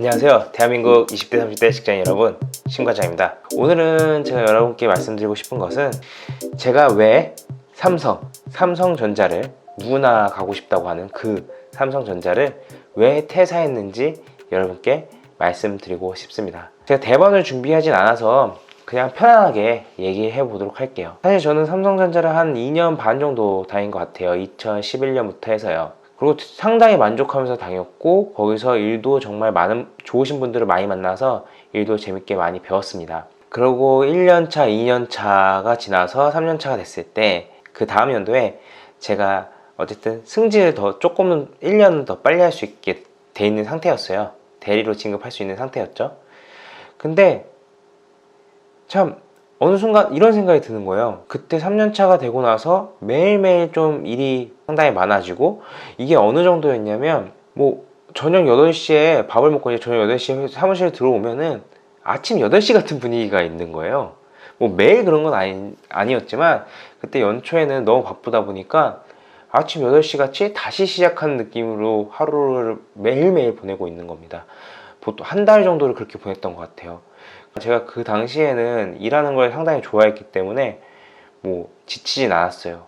안녕하세요. 대한민국 20대 30대 직장인 여러분, 신과장입니다. 오늘은 제가 여러분께 말씀드리고 싶은 것은 제가 왜 삼성전자를 누구나 가고 싶다고 하는 그 삼성전자를 왜 퇴사했는지 여러분께 말씀드리고 싶습니다. 제가 대본을 준비하진 않아서 그냥 편안하게 얘기해 보도록 할게요. 사실 저는 삼성전자를 한 2년 반 정도 다닌 것 같아요. 2011년부터 해서요. 그리고 상당히 만족하면서 다녔고, 거기서 일도 정말 많은 좋으신 분들을 많이 만나서 일도 재밌게 많이 배웠습니다. 그리고 1년차, 2년차가 지나서 3년차가 됐을 때 그 다음 연도에 제가 어쨌든 승진을 더 조금은 1년은 더 빨리 할 수 있게 돼 있는 상태였어요. 대리로 진급할 수 있는 상태였죠. 근데 참 어느 순간 이런 생각이 드는 거예요. 그때 3년차가 되고 나서 매일매일 좀 일이 상당히 많아지고, 이게 어느 정도였냐면 뭐 저녁 8시에 밥을 먹고 이제 저녁 8시에 사무실에 들어오면은 아침 8시 같은 분위기가 있는 거예요. 뭐 매일 그런 건 아니었지만 그때 연초에는 너무 바쁘다 보니까 아침 8시 같이 다시 시작하는 느낌으로 하루를 매일매일 보내고 있는 겁니다. 보통 한 달 정도를 그렇게 보냈던 것 같아요. 제가 그 당시에는 일하는 걸 상당히 좋아했기 때문에 뭐 지치진 않았어요.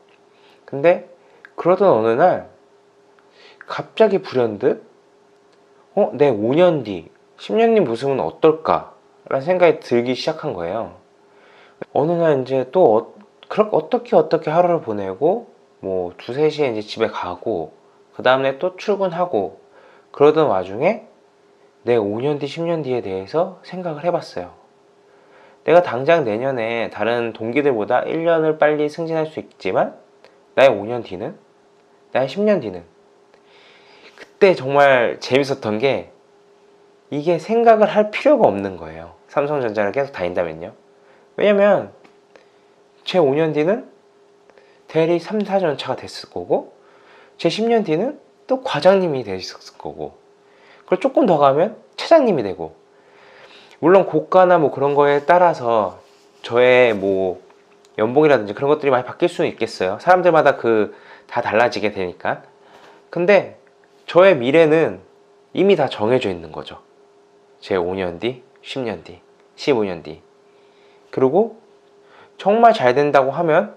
근데 그러던 어느 날 갑자기 불현듯 내 5년 뒤, 10년 뒤 모습은 어떨까? 라는 생각이 들기 시작한 거예요. 어느 날 이제 또 어떻게 하루를 보내고 뭐 2, 3시에 이제 집에 가고 그 다음에 또 출근하고 그러던 와중에 내 5년 뒤, 10년 뒤에 대해서 생각을 해봤어요. 내가 당장 내년에 다른 동기들보다 1년을 빨리 승진할 수 있지만 나의 5년 뒤는? 나의 10년 뒤는? 그때 정말 재밌었던 게 이게 생각을 할 필요가 없는 거예요. 삼성전자를 계속 다닌다면요. 왜냐면 제 5년 뒤는 대리 3, 4년 차가 됐을 거고 제 10년 뒤는 또 과장님이 됐을 거고, 그리고 조금 더 가면 차장님이 되고, 물론 고가나 뭐 그런 거에 따라서 저의 뭐 연봉이라든지 그런 것들이 많이 바뀔 수는 있겠어요. 사람들마다 다 달라지게 되니까. 근데 저의 미래는 이미 다 정해져 있는 거죠. 제 5년 뒤, 10년 뒤, 15년 뒤. 그리고 정말 잘 된다고 하면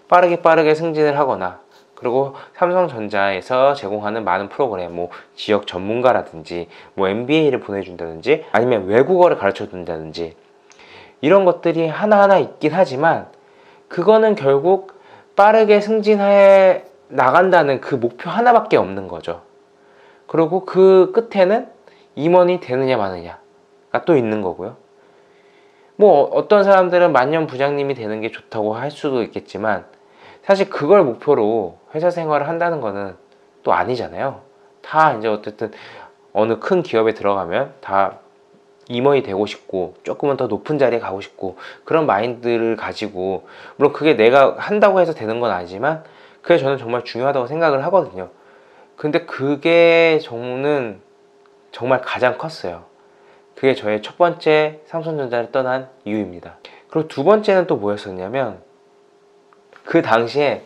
빠르게 승진을 하거나, 그리고 삼성전자에서 제공하는 많은 프로그램, 뭐 지역 전문가라든지 뭐 MBA를 보내준다든지 아니면 외국어를 가르쳐 준다든지 이런 것들이 하나하나 있긴 하지만 그거는 결국 빠르게 승진해 나간다는 그 목표 하나밖에 없는 거죠. 그리고 그 끝에는 임원이 되느냐 마느냐가 또 있는 거고요. 뭐 어떤 사람들은 만년 부장님이 되는 게 좋다고 할 수도 있겠지만 사실 그걸 목표로 회사 생활을 한다는 거는 또 아니잖아요. 다 이제 어쨌든 어느 큰 기업에 들어가면 다 임원이 되고 싶고 조금은 더 높은 자리에 가고 싶고 그런 마인드를 가지고, 물론 그게 내가 한다고 해서 되는 건 아니지만 그게 저는 정말 중요하다고 생각을 하거든요. 근데 그게 저는 정말 가장 컸어요. 그게 저의 첫 번째 삼성전자를 떠난 이유입니다. 그리고 두 번째는 또 뭐였었냐면 그 당시에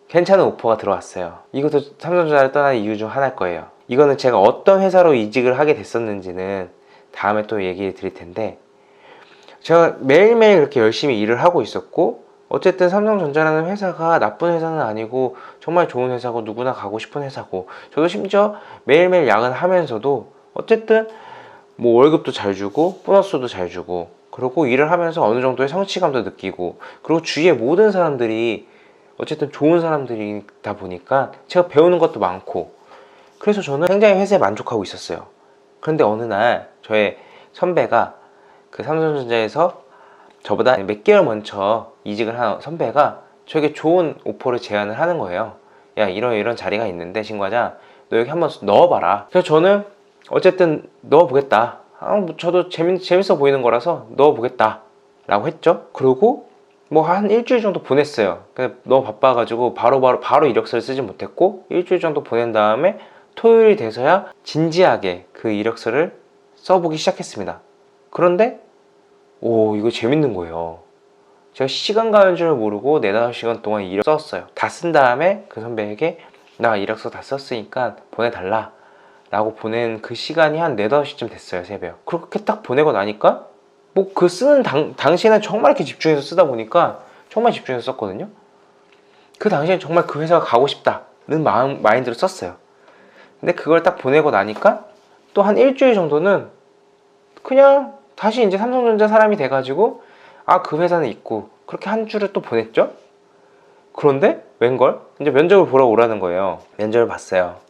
괜찮은 오퍼가 들어왔어요. 이것도 삼성전자를 떠난 이유 중 하나일 거예요. 이거는 제가 어떤 회사로 이직을 하게 됐었는지는 다음에 또 얘기 드릴 텐데, 제가 매일매일 그렇게 열심히 일을 하고 있었고 어쨌든 삼성전자라는 회사가 나쁜 회사는 아니고 정말 좋은 회사고 누구나 가고 싶은 회사고, 저도 심지어 매일매일 야근하면서도 어쨌든 뭐 월급도 잘 주고 보너스도 잘 주고, 그리고 일을 하면서 어느 정도의 성취감도 느끼고, 그리고 주위의 모든 사람들이 어쨌든 좋은 사람들이다 보니까 제가 배우는 것도 많고, 그래서 저는 굉장히 회사에 만족하고 있었어요. 그런데 어느 날 저의 선배가, 그 삼성전자에서 저보다 몇 개월 먼저 이직을 한 선배가 저에게 좋은 오퍼를 제안을 하는 거예요. 야, 이런 자리가 있는데 신과장 너 여기 한번 넣어봐라. 그래서 저는 어쨌든 넣어보겠다. 뭐 저도 재밌어 보이는 거라서 넣어보겠다 라고 했죠. 그리고 뭐 한 일주일 정도 보냈어요. 너무 바빠가지고 바로 이력서를 쓰지 못했고, 일주일 정도 보낸 다음에 토요일이 돼서야 진지하게 그 이력서를 써보기 시작했습니다. 그런데 이거 재밌는 거예요. 제가 시간 가는 줄 모르고 4, 5시간 동안 이력서 썼어요. 다 쓴 다음에 그 선배에게 나 이력서 다 썼으니까 보내달라 라고 보낸 그 시간이 한 4, 5시쯤 됐어요. 새벽. 그렇게 딱 보내고 나니까 뭐 그 쓰는 당시에는 정말 이렇게 집중해서 쓰다 보니까 정말 집중해서 썼거든요. 그 당시엔 정말 그 회사가 가고 싶다는 마인드로 썼어요. 근데 그걸 딱 보내고 나니까 또 한 일주일 정도는 그냥 다시 이제 삼성전자 사람이 돼가지고 아, 그 회사는 있고 그렇게 한 주를 또 보냈죠. 그런데 웬걸 이제 면접을 보러 오라는 거예요. 면접을 봤어요.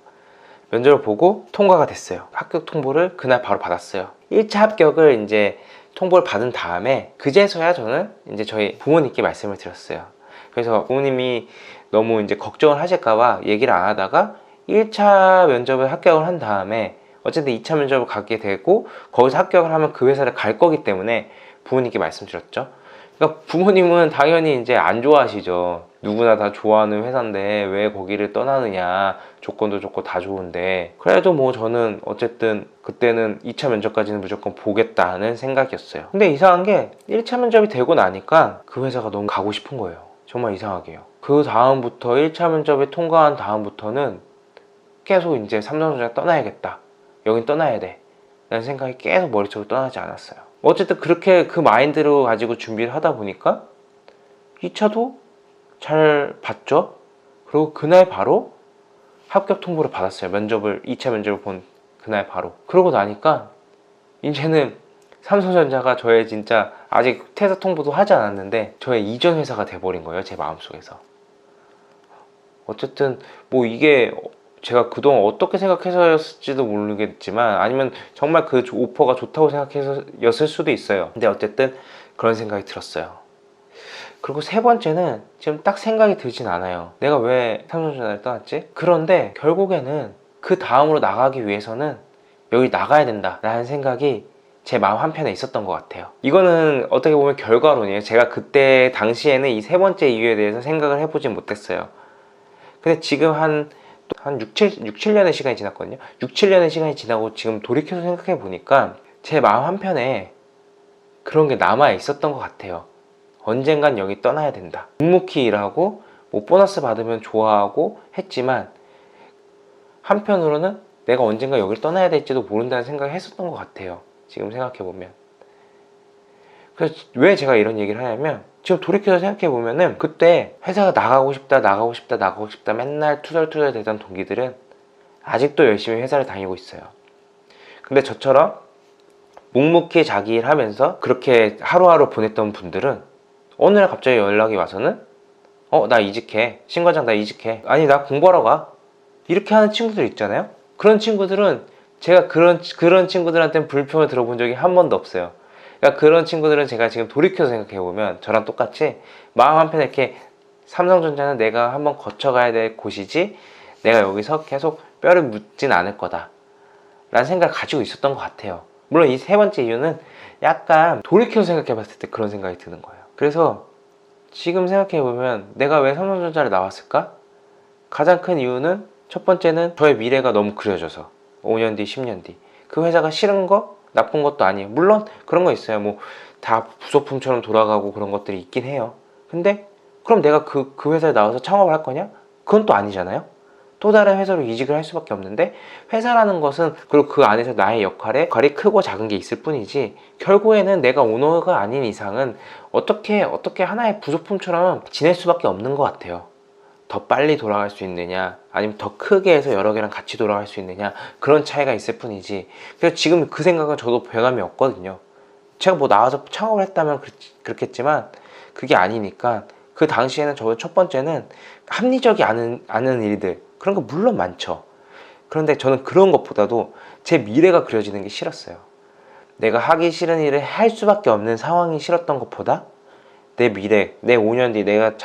면접을 보고 통과가 됐어요. 합격 통보를 그날 바로 받았어요. 1차 합격을 이제 통보를 받은 다음에 그제서야 저는 이제 저희 부모님께 말씀을 드렸어요. 그래서 부모님이 너무 이제 걱정을 하실까봐 얘기를 안 하다가 1차 면접을 합격을 한 다음에 어쨌든 2차 면접을 가게 되고 거기서 합격을 하면 그 회사를 갈 거기 때문에 부모님께 말씀드렸죠. 그러니까 부모님은 당연히 이제 안 좋아하시죠. 누구나 다 좋아하는 회사인데 왜 거기를 떠나느냐, 조건도 좋고 다 좋은데. 그래도 뭐 저는 어쨌든 그때는 2차 면접까지는 무조건 보겠다는 생각이었어요. 근데 이상한 게 1차 면접이 되고 나니까 그 회사가 너무 가고 싶은 거예요. 정말 이상하게요. 그 다음부터 1차 면접에 통과한 다음부터는 계속 이제 삼성전자 떠나야겠다, 여긴 떠나야 돼 라는 생각이 계속 머릿속으로 떠나지 않았어요. 어쨌든 그렇게 그 마인드로 가지고 준비를 하다 보니까 2차도 잘 봤죠. 그리고 그날 바로 합격 통보를 받았어요. 2차 면접을 본 그날 바로. 그러고 나니까 이제는 삼성전자가 저의 진짜 아직 퇴사 통보도 하지 않았는데 저의 이전 회사가 돼버린 거예요. 제 마음속에서. 어쨌든 뭐 이게 제가 그동안 어떻게 생각해서였을지도 모르겠지만 아니면 정말 그 오퍼가 좋다고 생각해서였을 수도 있어요. 근데 어쨌든 그런 생각이 들었어요. 그리고 세 번째는 지금 딱 생각이 들진 않아요. 내가 왜 삼성전자를 떠났지? 그런데 결국에는 그 다음으로 나가기 위해서는 여기 나가야 된다 라는 생각이 제 마음 한편에 있었던 것 같아요. 이거는 어떻게 보면 결과론이에요. 제가 그때 당시에는 이 세 번째 이유에 대해서 생각을 해보진 못했어요. 근데 지금 한 6, 7년의 시간이 지났거든요. 6, 7년의 시간이 지나고 지금 돌이켜서 생각해 보니까 제 마음 한편에 그런 게 남아 있었던 것 같아요. 언젠간 여기 떠나야 된다. 묵묵히 일하고 뭐 보너스 받으면 좋아하고 했지만 한편으로는 내가 언젠가 여기를 떠나야 될지도 모른다는 생각을 했었던 것 같아요. 지금 생각해 보면. 그래서 왜 제가 이런 얘기를 하냐면 지금 돌이켜서 생각해 보면은 그때 회사가 나가고 싶다 맨날 투덜투덜 대던 동기들은 아직도 열심히 회사를 다니고 있어요. 근데 저처럼 묵묵히 자기 일 하면서 그렇게 하루하루 보냈던 분들은 어느 날 갑자기 연락이 와서는 나 이직해. 신과장 나 이직해. 아니 나 공부하러 가. 이렇게 하는 친구들 있잖아요. 그런 친구들은 제가 그런 친구들한테는 불평을 들어본 적이 한 번도 없어요. 그러니까 그런 친구들은 제가 지금 돌이켜서 생각해보면 저랑 똑같이 마음 한편에 이렇게 삼성전자는 내가 한번 거쳐가야 될 곳이지 내가 여기서 계속 뼈를 묻진 않을 거다 라는 생각을 가지고 있었던 것 같아요. 물론 이 세 번째 이유는 약간 돌이켜서 생각해봤을 때 그런 생각이 드는 거예요. 그래서 지금 생각해보면 내가 왜 삼성전자를 나왔을까? 가장 큰 이유는 첫 번째는 저의 미래가 너무 그려져서 5년 뒤, 10년 뒤 그 회사가 싫은 거? 나쁜 것도 아니에요. 물론 그런 거 있어요. 뭐 다 부속품처럼 돌아가고 그런 것들이 있긴 해요. 근데 그럼 내가 그 회사에 나와서 창업을 할 거냐? 그건 또 아니잖아요. 또 다른 회사로 이직을 할 수밖에 없는데 회사라는 것은 그리고 그 안에서 나의 역할이 크고 작은 게 있을 뿐이지 결국에는 내가 오너가 아닌 이상은 어떻게 하나의 부속품처럼 지낼 수밖에 없는 것 같아요. 더 빨리 돌아갈 수 있느냐 아니면 더 크게 해서 여러 개랑 같이 돌아갈 수 있느냐 그런 차이가 있을 뿐이지. 그래서 지금 그 생각은 저도 변함이 없거든요. 제가 뭐 나와서 창업을 했다면 그렇겠지만 그게 아니니까 그 당시에는 저는 첫 번째는 합리적이 않은 일들 그런 거 물론 많죠. 그런데 저는 그런 것보다도 제 미래가 그려지는 게 싫었어요. 내가 하기 싫은 일을 할 수밖에 없는 상황이 싫었던 것보다 내 미래, 내 5년 뒤 내가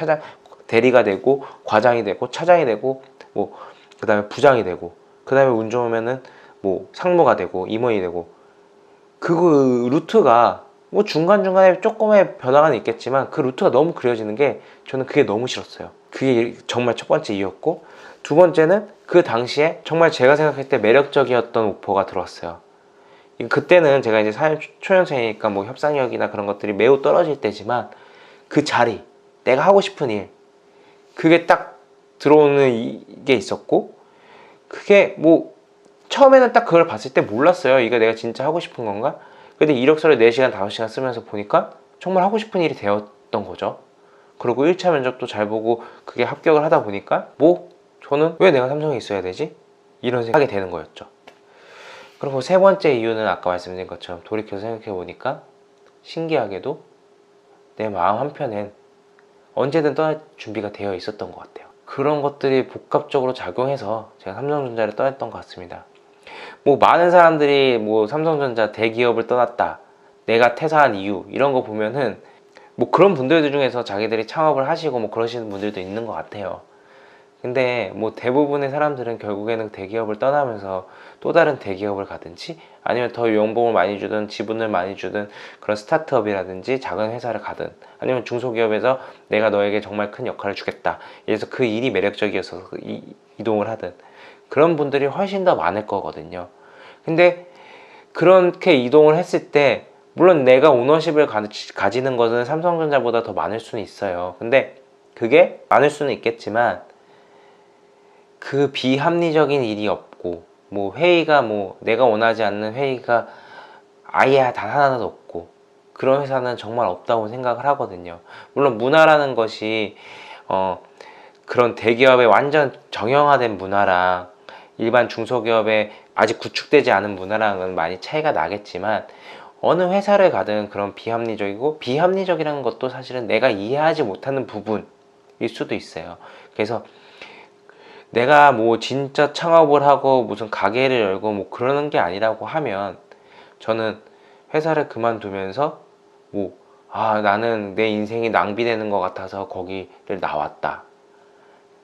대리가 되고 과장이 되고 차장이 되고 뭐 그다음에 부장이 되고 그다음에 운 좋으면은 뭐 상무가 되고 임원이 되고 그 루트가 뭐 중간중간에 조금의 변화가 있겠지만 그 루트가 너무 그려지는 게 저는 그게 너무 싫었어요. 그게 정말 첫 번째 이유였고 두 번째는 그 당시에 정말 제가 생각할 때 매력적이었던 오퍼가 들어왔어요. 그때는 제가 이제 사회 초년생이니까 뭐 협상력이나 그런 것들이 매우 떨어질 때지만 그 자리, 내가 하고 싶은 일 그게 딱 들어오는 게 있었고 그게 뭐 처음에는 딱 그걸 봤을 때 몰랐어요. 이거 내가 진짜 하고 싶은 건가? 근데 이력서를 4시간, 5시간 쓰면서 보니까 정말 하고 싶은 일이 되었던 거죠. 그리고 1차 면접도 잘 보고 그게 합격을 하다 보니까 뭐 저는 왜 내가 삼성에 있어야 되지? 이런 생각이 되는 거였죠. 그리고 세 번째 이유는 아까 말씀드린 것처럼 돌이켜서 생각해 보니까 신기하게도 내 마음 한편엔 언제든 떠날 준비가 되어 있었던 것 같아요. 그런 것들이 복합적으로 작용해서 제가 삼성전자를 떠났던 것 같습니다. 뭐 많은 사람들이 뭐 삼성전자 대기업을 떠났다, 내가 퇴사한 이유 이런 거 보면은 뭐 그런 분들 중에서 자기들이 창업을 하시고 뭐 그러시는 분들도 있는 것 같아요. 근데 뭐 대부분의 사람들은 결국에는 대기업을 떠나면서 또 다른 대기업을 가든지 아니면 더 연봉을 많이 주든 지분을 많이 주든 그런 스타트업이라든지 작은 회사를 가든 아니면 중소기업에서 내가 너에게 정말 큰 역할을 주겠다, 그래서 그 일이 매력적이어서 이동을 하든 그런 분들이 훨씬 더 많을 거거든요. 근데 그렇게 이동을 했을 때 물론 내가 오너십을 가지는 것은 삼성전자보다 더 많을 수는 있어요. 근데 그게 많을 수는 있겠지만 그 비합리적인 일이 없고 뭐 회의가 뭐 내가 원하지 않는 회의가 아예 단 하나도 없고 그런 회사는 정말 없다고 생각을 하거든요. 물론 문화라는 것이 그런 대기업의 완전 정형화된 문화랑 일반 중소기업의 아직 구축되지 않은 문화랑은 많이 차이가 나겠지만 어느 회사를 가든 그런 비합리적이고 비합리적이라는 것도 사실은 내가 이해하지 못하는 부분일 수도 있어요. 그래서 내가 뭐 진짜 창업을 하고 무슨 가게를 열고 뭐 그러는 게 아니라고 하면 저는 회사를 그만두면서 뭐 나는 내 인생이 낭비되는 것 같아서 거기를 나왔다,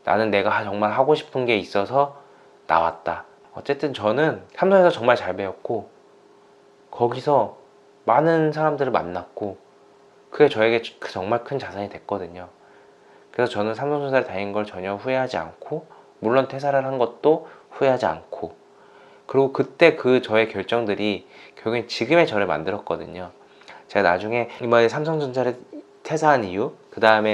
나는 내가 정말 하고 싶은 게 있어서 나왔다. 어쨌든 저는 삼성에서 정말 잘 배웠고 거기서 많은 사람들을 만났고 그게 저에게 정말 큰 자산이 됐거든요. 그래서 저는 삼성전자를 다닌 걸 전혀 후회하지 않고 물론 퇴사를 한 것도 후회하지 않고 그리고 그때 그 저의 결정들이 결국엔 지금의 저를 만들었거든요. 제가 나중에 이번에 삼성전자를 퇴사한 이유 그 다음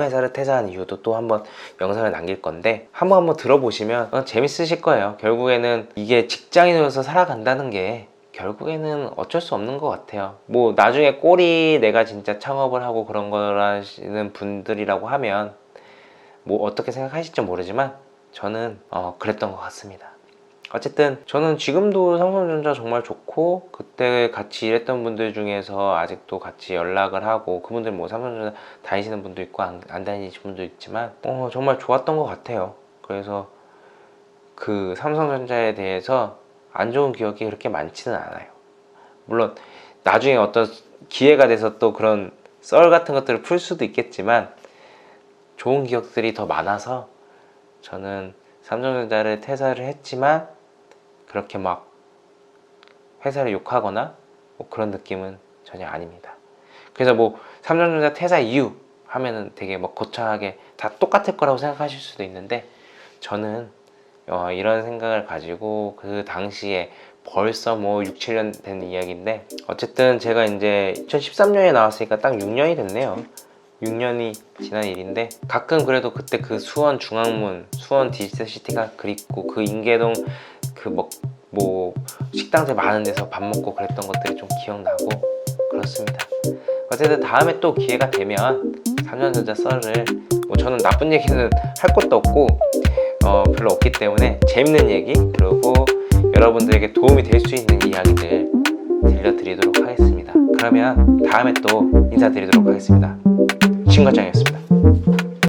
회사를 퇴사한 이유도 또 한번 영상을 남길 건데 한번 들어보시면 재밌으실 거예요. 결국에는 이게 직장인으로서 살아간다는 게 결국에는 어쩔 수 없는 것 같아요. 뭐 나중에 꼴이 내가 진짜 창업을 하고 그런 거라시는 분들이라고 하면 뭐 어떻게 생각하실지 모르지만 저는 그랬던 것 같습니다. 어쨌든 저는 지금도 삼성전자 정말 좋고 그때 같이 일했던 분들 중에서 아직도 같이 연락을 하고 그분들 뭐 삼성전자 다니시는 분도 있고 안 다니시는 분도 있지만 정말 좋았던 것 같아요. 그래서 그 삼성전자에 대해서 안 좋은 기억이 그렇게 많지는 않아요. 물론 나중에 어떤 기회가 돼서 또 그런 썰 같은 것들을 풀 수도 있겠지만 좋은 기억들이 더 많아서 저는 삼성전자를 퇴사를 했지만 그렇게 막 회사를 욕하거나 뭐 그런 느낌은 전혀 아닙니다. 그래서 뭐 삼성전자 퇴사 이유 하면은 되게 뭐 거창하게 다 똑같을 거라고 생각하실 수도 있는데 저는 이런 생각을 가지고 그 당시에 벌써 뭐 6, 7년 된 이야기인데 어쨌든 제가 이제 2013년에 나왔으니까 딱 6년이 됐네요. 6년이 지난 일인데 가끔 그래도 그때 그 수원 중앙문, 수원 디지털시티가 그립고 그 인계동 그 뭐 식당들 많은 데서 밥 먹고 그랬던 것들이 좀 기억나고 그렇습니다. 어쨌든 다음에 또 기회가 되면 삼성전자 썰을 뭐 저는 나쁜 얘기는 할 것도 없고 별로 없기 때문에 재밌는 얘기 그리고 여러분들에게 도움이 될 수 있는 이야기들 들려드리도록 하겠습니다. 그러면 다음에 또 인사드리도록 하겠습니다. 신과장이었습니다.